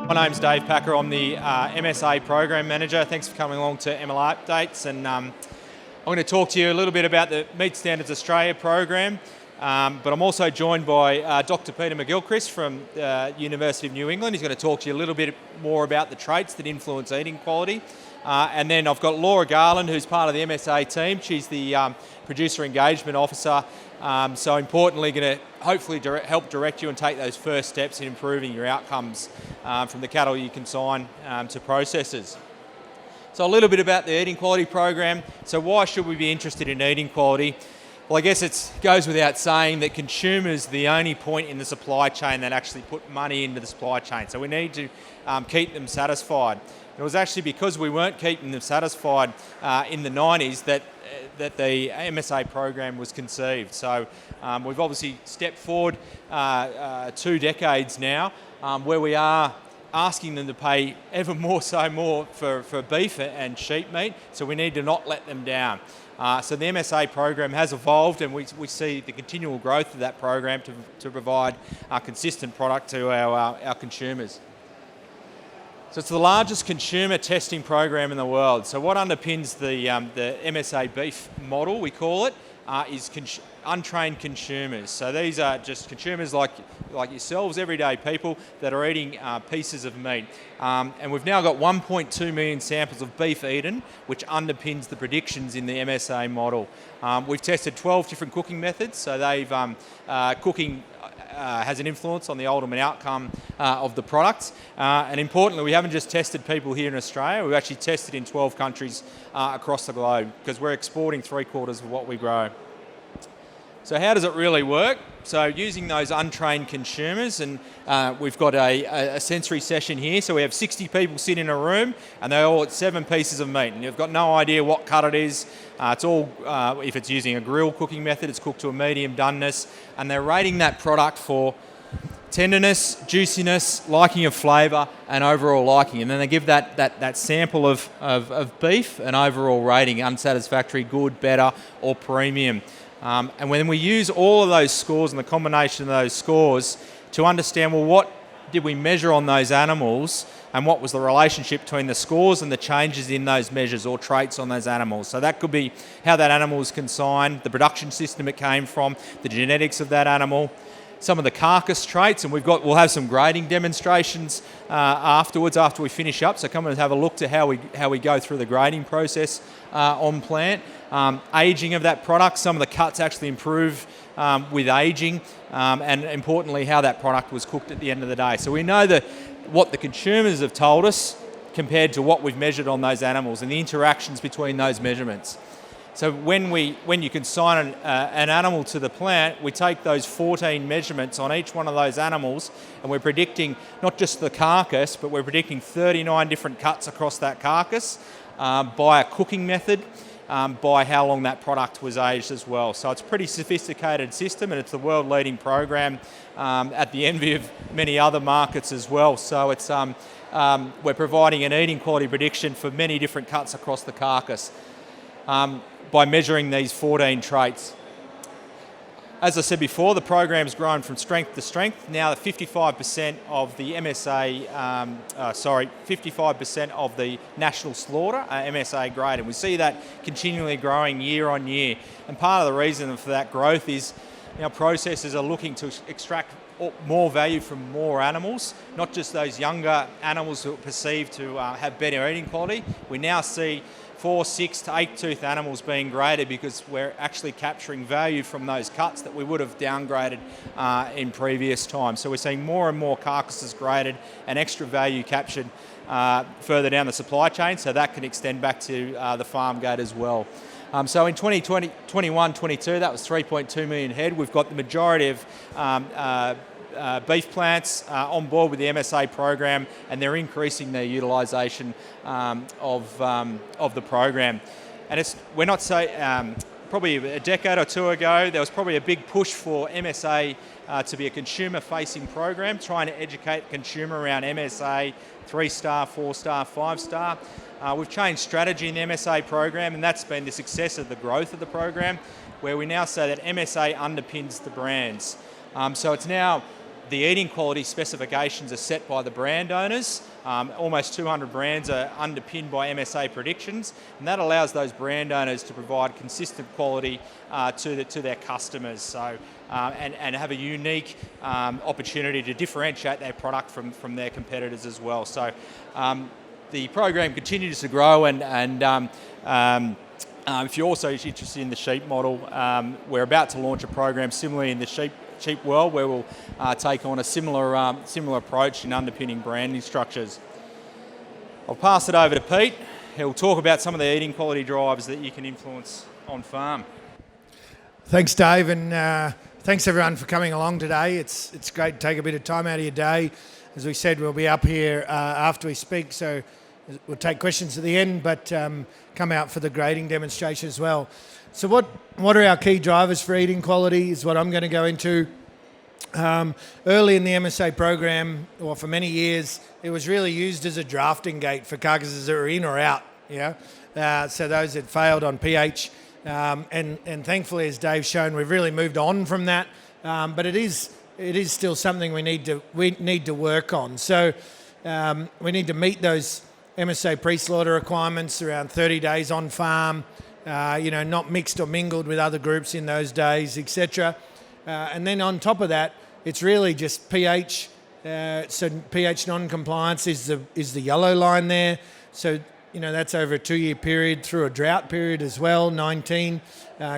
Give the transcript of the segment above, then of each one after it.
My name's Dave Packer. I'm the MSA Program Manager. Thanks for coming along to MLA Updates. And I'm going to talk to you a little bit about the Meat Standards Australia program. But I'm also joined by Dr. Peter McGilchrist from the University of New England. He's going to talk to you a little bit more about the traits that influence eating quality. And then I've got Laura Garland, who's part of the MSA team. She's the Producer Engagement Officer. So importantly, going to hopefully help direct you and take those first steps in improving your outcomes from the cattle you consign to processors. So a little bit about the eating quality program. So why should we be interested in eating quality? Well, I guess it goes without saying that consumers are the only point in the supply chain that actually put money into the supply chain. So we need to keep them satisfied. It was actually because we weren't keeping them satisfied in the 90s that the MSA program was conceived. So we've obviously stepped forward 2 decades now where we are asking them to pay ever more for beef and sheep meat, so we need to not let them down. So the MSA program has evolved, and we see the continual growth of that program to provide a consistent product to our consumers. So it's the largest consumer testing program in the world. So what underpins the MSA beef model, we call it, is untrained consumers. So these are just consumers like yourselves, everyday people that are eating pieces of meat. And we've now got 1.2 million samples of beef eaten, which underpins the predictions in the MSA model. We've tested 12 different cooking methods, so they've cooking has an influence on the ultimate outcome of the products. And importantly, we haven't just tested people here in Australia, we've actually tested in 12 countries across the globe, because we're exporting 3/4 of what we grow. So how does it really work? So using those untrained consumers, and we've got a sensory session here, so we have 60 people sit in a room and they all eat 7 pieces of meat, and you've got no idea what cut it is. It's all, if it's using a grill cooking method, it's cooked to a medium doneness, and they're rating that product for tenderness, juiciness, liking of flavour, and overall liking. And then they give that sample of beef an overall rating: unsatisfactory, good, better, or premium. And when we use all of those scores and the combination of those scores to understand, well, what did we measure on those animals, and what was the relationship between the scores and the changes in those measures or traits on those animals. So that could be how that animal was consigned, the production system it came from, the genetics of that animal, some of the carcass traits, and we'll have some grading demonstrations afterwards after we finish up. So come and have a look to how we go through the grading process on plant. Aging of that product, some of the cuts actually improve with aging, and importantly how that product was cooked at the end of the day. So we know what the consumers have told us compared to what we've measured on those animals and the interactions between those measurements. So when you consign an animal to the plant, we take those 14 measurements on each one of those animals, and we're predicting not just the carcass, but we're predicting 39 different cuts across that carcass by a cooking method, by how long that product was aged as well. So it's a pretty sophisticated system, and it's the world-leading program at the envy of many other markets as well. So it's we're providing an eating quality prediction for many different cuts across the carcass by measuring these 14 traits. As I said before, the program's grown from strength to strength. Now 55% of the MSA, 55% of the national slaughter are MSA grade, and we see that continually growing year on year. And part of the reason for that growth is processors are looking to extract more value from more animals, not just those younger animals who are perceived to have better eating quality. We now see 4, 6 to 8 tooth animals being graded because we're actually capturing value from those cuts that we would have downgraded in previous times. So we're seeing more and more carcasses graded and extra value captured further down the supply chain, so that can extend back to the farm gate as well. So in 2020, 21-22, that was 3.2 million head. We've got the majority of beef plants on board with the MSA program, and they're increasing their utilisation of the program. And we're not probably a decade or two ago, there was probably a big push for MSA to be a consumer-facing program, trying to educate the consumer around MSA, 3-star, 4-star, 5-star. We've changed strategy in the MSA program, and that's been the success of the growth of the program, where we now say that MSA underpins the brands. So it's now the eating quality specifications are set by the brand owners. Almost 200 brands are underpinned by MSA predictions, and that allows those brand owners to provide consistent quality to their customers. So, and have a unique opportunity to differentiate their product from their competitors as well. So, the program continues to grow, and if you're also interested in the sheep model, we're about to launch a program similarly in the sheep world, where we'll take on a similar approach in underpinning branding structures. I'll pass it over to Pete. He'll talk about some of the eating quality drivers that you can influence on farm. Thanks, Dave, and thanks everyone for coming along today. It's great to take a bit of time out of your day. As we said, we'll be up here after we speak, so we'll take questions at the end, but come out for the grading demonstration as well. So what are our key drivers for eating quality is what I'm going to go into. Early in the MSA program, or for many years, it was really used as a drafting gate for carcasses that were in or out. So those that failed on pH, and thankfully, as Dave's shown, we've really moved on from that. But it is still something we need to work on. So we need to meet those MSA pre-slaughter requirements around 30 days on farm. Not mixed or mingled with other groups in those days, etc. And then on top of that, it's really just pH. So pH non-compliance is the yellow line there. So that's over a 2-year period through a drought period as well. 19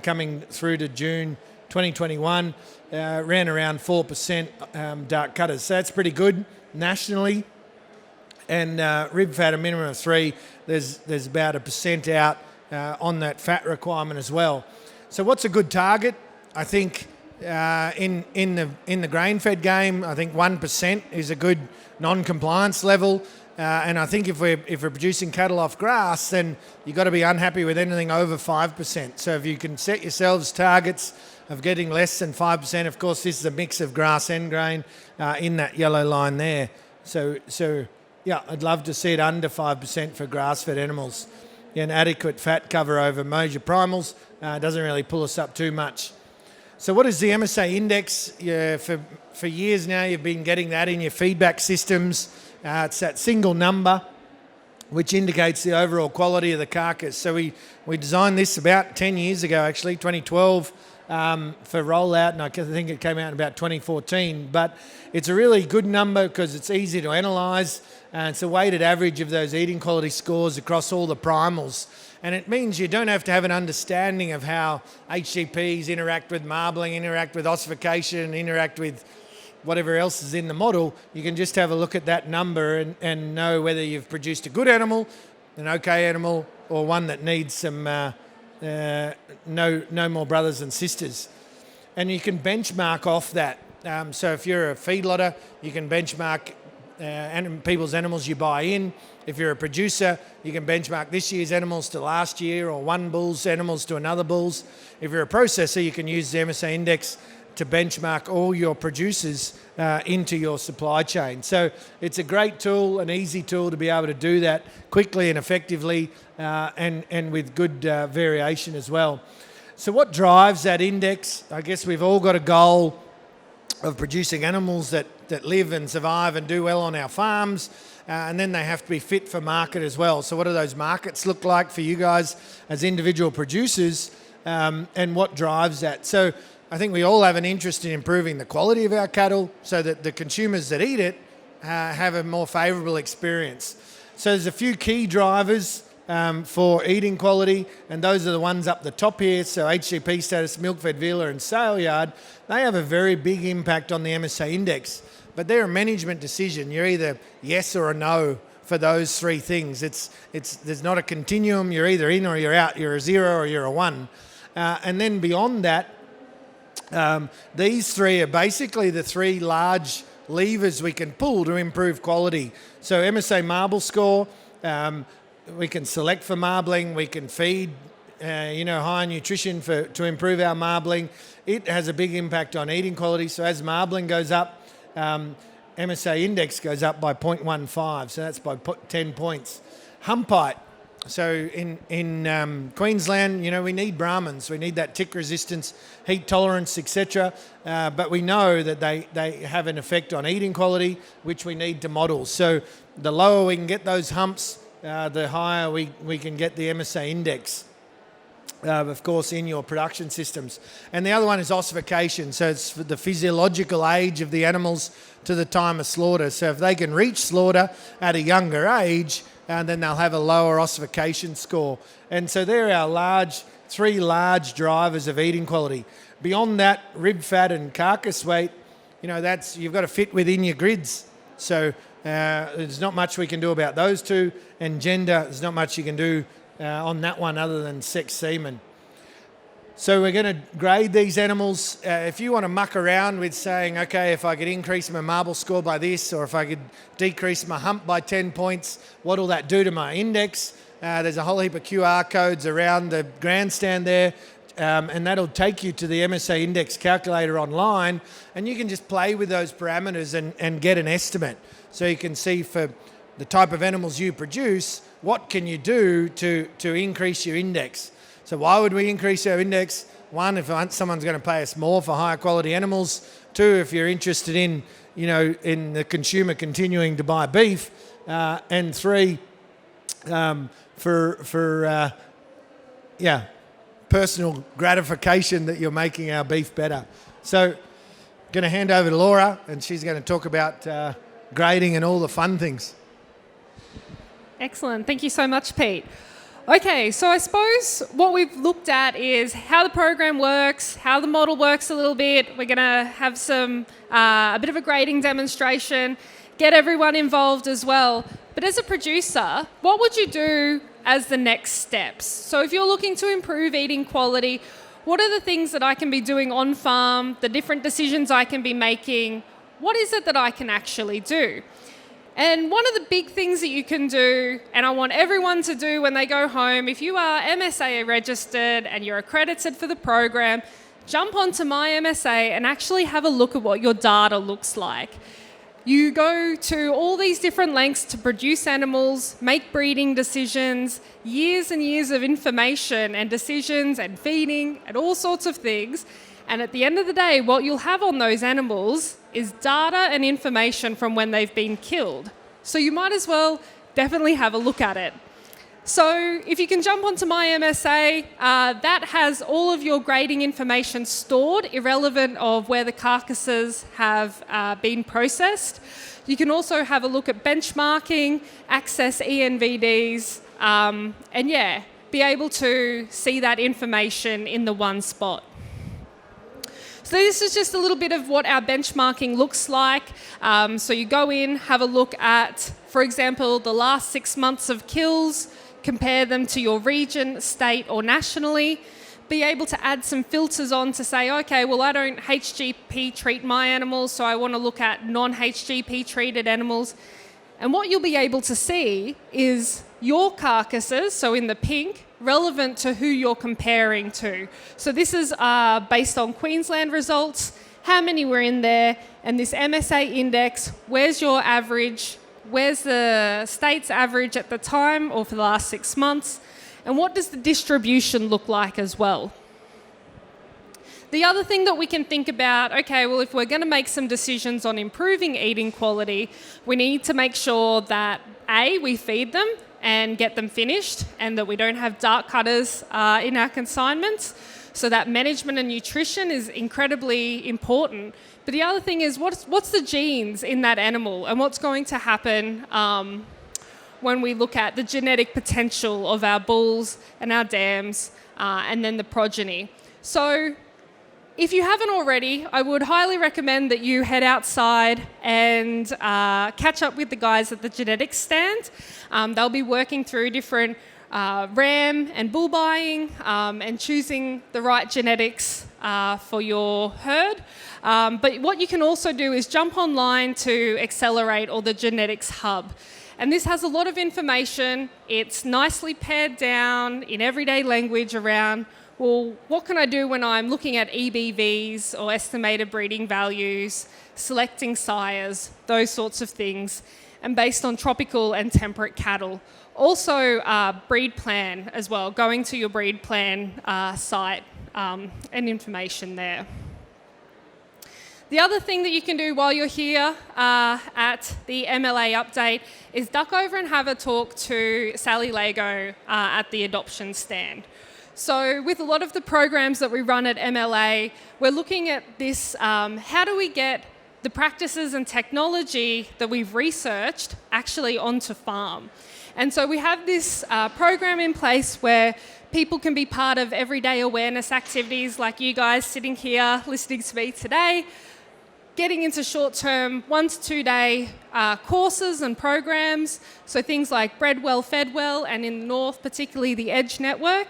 coming through to June 2021 ran around 4% dark cutters. So that's pretty good nationally. And rib fat, a minimum of 3. There's about 1% out on that fat requirement as well. So what's a good target? I think in the grain-fed game, I think 1% is a good non-compliance level. And I think if we're producing cattle off grass, then you've got to be unhappy with anything over 5%. So if you can set yourselves targets of getting less than 5%, of course this is a mix of grass and grain in that yellow line there. So yeah, I'd love to see it under 5% for grass-fed animals. An adequate fat cover over major primals doesn't really pull us up too much. So what is the MSA index? For years now, you've been getting that in your feedback systems. It's that single number which indicates the overall quality of the carcass. So we designed this about 10 years ago, actually, 2012, for rollout, and I think it came out in about 2014. But it's a really good number because it's easy to analyse. It's a weighted average of those eating quality scores across all the primals. And it means you don't have to have an understanding of how HGPs interact with marbling, interact with ossification, interact with whatever else is in the model. You can just have a look at that number and know whether you've produced a good animal, an okay animal, or one that needs some no more brothers and sisters. And you can benchmark off that. So if you're a feedlotter, you can benchmark people's animals you buy in. If you're a producer, you can benchmark this year's animals to last year, or one bull's animals to another bull's. If you're a processor, you can use the MSA index to benchmark all your producers into your supply chain. So it's a great tool, an easy tool to be able to do that quickly and effectively, and with good variation as well. So what drives that index? I guess we've all got a goal of producing animals that live and survive and do well on our farms, and then they have to be fit for market as well. So what do those markets look like for you guys as individual producers, and what drives that? So I think we all have an interest in improving the quality of our cattle so that the consumers that eat it have a more favourable experience. So there's a few key drivers for eating quality, and those are the ones up the top here. So HCP status, milk-fed vela and sale yard, they have a very big impact on the MSA index, but they're a management decision. You're either yes or a no for those three things. There's not a continuum. You're either in or you're out. You're a 0 or you're a 1. And then beyond that, these three are basically the three large levers we can pull to improve quality. So MSA marble score, we can select for marbling, we can feed high nutrition to improve our marbling. It has a big impact on eating quality. So as marbling goes up, MSA index goes up by 0.15, so that's by 10 points. Hump height, So in Queensland, we need Brahmins. We need that tick resistance, heat tolerance, etc. But we know that they have an effect on eating quality, which we need to model. So the lower we can get those humps, the higher we can get the MSA index. Of course, in your production systems. And the other one is ossification. So it's the physiological age of the animals to the time of slaughter. So if they can reach slaughter at a younger age, then they'll have a lower ossification score. And so they're our three large drivers of eating quality. Beyond that, rib fat and carcass weight, you've got to fit within your grids. So there's not much we can do about those two. And gender, there's not much you can do on that one other than sex semen. So we're going to grade these animals. If you want to muck around with saying, okay, if I could increase my marble score by this, or if I could decrease my hump by 10 points, what'll that do to my index? There's a whole heap of QR codes around the grandstand there, and that'll take you to the MSA index calculator online, and you can just play with those parameters and get an estimate. So you can see for the type of animals you produce, what can you do to increase your index? So why would we increase our index? One, if someone's going to pay us more for higher quality animals. Two, if you're interested in the consumer continuing to buy beef. And three, for personal gratification that you're making our beef better. So I'm going to hand over to Laura, and she's going to talk about grading and all the fun things. Excellent. Thank you so much, Pete. Okay, so I suppose what we've looked at is how the program works, how the model works a little bit. We're going to have a bit of a grading demonstration, get everyone involved as well. But as a producer, what would you do as the next steps? So if you're looking to improve eating quality, what are the things that I can be doing on farm, the different decisions I can be making? What is it that I can actually do? And one of the big things that you can do, and I want everyone to do when they go home, if you are MSA registered and you're accredited for the program, jump onto My MSA and actually have a look at what your data looks like. You go to all these different lengths to produce animals, make breeding decisions, years and years of information and decisions and feeding and all sorts of things. And at the end of the day, what you'll have on those animals is data and information from when they've been killed. So you might as well definitely have a look at it. So if you can jump onto My MSA, that has all of your grading information stored, irrelevant of where the carcasses have been processed. You can also have a look at benchmarking, access ENVDs, and be able to see that information in the one spot. So this is just a little bit of what our benchmarking looks like. So you go in, have a look at, for example, the last 6 months of kills, compare them to your region, state or nationally, be able to add some filters on to say, okay, well, I don't HGP treat my animals, so I want to look at non-HGP treated animals. And what you'll be able to see is your carcasses, so in the pink, relevant to who you're comparing to. So this is based on Queensland results, how many were in there, and this MSA index, where's your average, where's the state's average at the time or for the last 6 months, and what does the distribution look like as well. The other thing that we can think about, okay, well, if we're going to make some decisions on improving eating quality, we need to make sure that, A, we feed them and get them finished, and that we don't have dark cutters in our consignments. So that management and nutrition is incredibly important. But the other thing is, what's the genes in that animal, and what's going to happen when we look at the genetic potential of our bulls and our dams, and then the progeny. So if you haven't already, I would highly recommend that you head outside and catch up with the guys at the genetics stand. They'll be working through different ram and bull buying and choosing the right genetics for your herd. But what you can also do is jump online to Accelerate or the Genetics Hub. And this has a lot of information. It's nicely pared down in everyday language around, well, what can I do when I'm looking at EBVs or estimated breeding values, selecting sires, those sorts of things. and based on tropical and temperate cattle. Also, breed plan as well, going to your breed plan site and information there. The other thing that you can do while you're here at the MLA update is duck over and have a talk to Sally Lego at the adoption stand. So with a lot of the programs that we run at MLA, we're looking at this, how do we get the practices and technology that we've researched actually onto farm? And so we have this program in place where people can be part of everyday awareness activities like you guys sitting here listening to me today, getting into short-term 1 to 2 day courses and programs, so things like Bred Well, Fed Well, and in the north, particularly the EDGE network,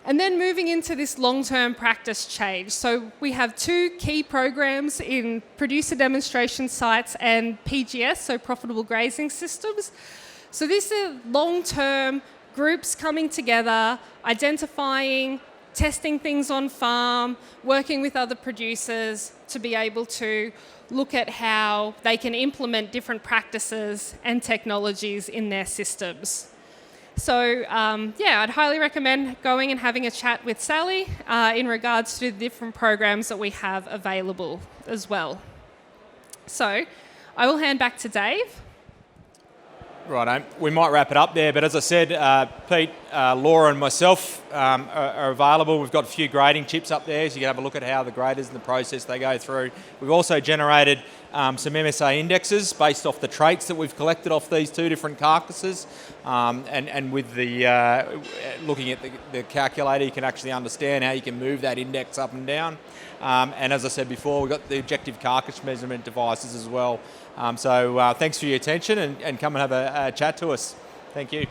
and then moving into this long-term practice change. So we have 2 key programs in producer demonstration sites and PGS, so profitable grazing systems. So these are long-term groups coming together, identifying, testing things on farm, working with other producers to be able to look at how they can implement different practices and technologies in their systems. So yeah, I'd highly recommend going and having a chat with Sally in regards to the different programs that we have available as well. So I will hand back to Dave. Righto, we might wrap it up there, but as I said, Pete, Laura and myself are available. We've got a few grading chips up there, so you can have a look at how the graders and the process they go through. We've also generated some MSA indexes based off the traits that we've collected off these 2 different carcasses, and with the looking at the calculator, you can actually understand how you can move that index up and down. And as I said before, we've got the objective carcass measurement devices as well. So thanks for your attention, and come and have a chat to us. Thank you.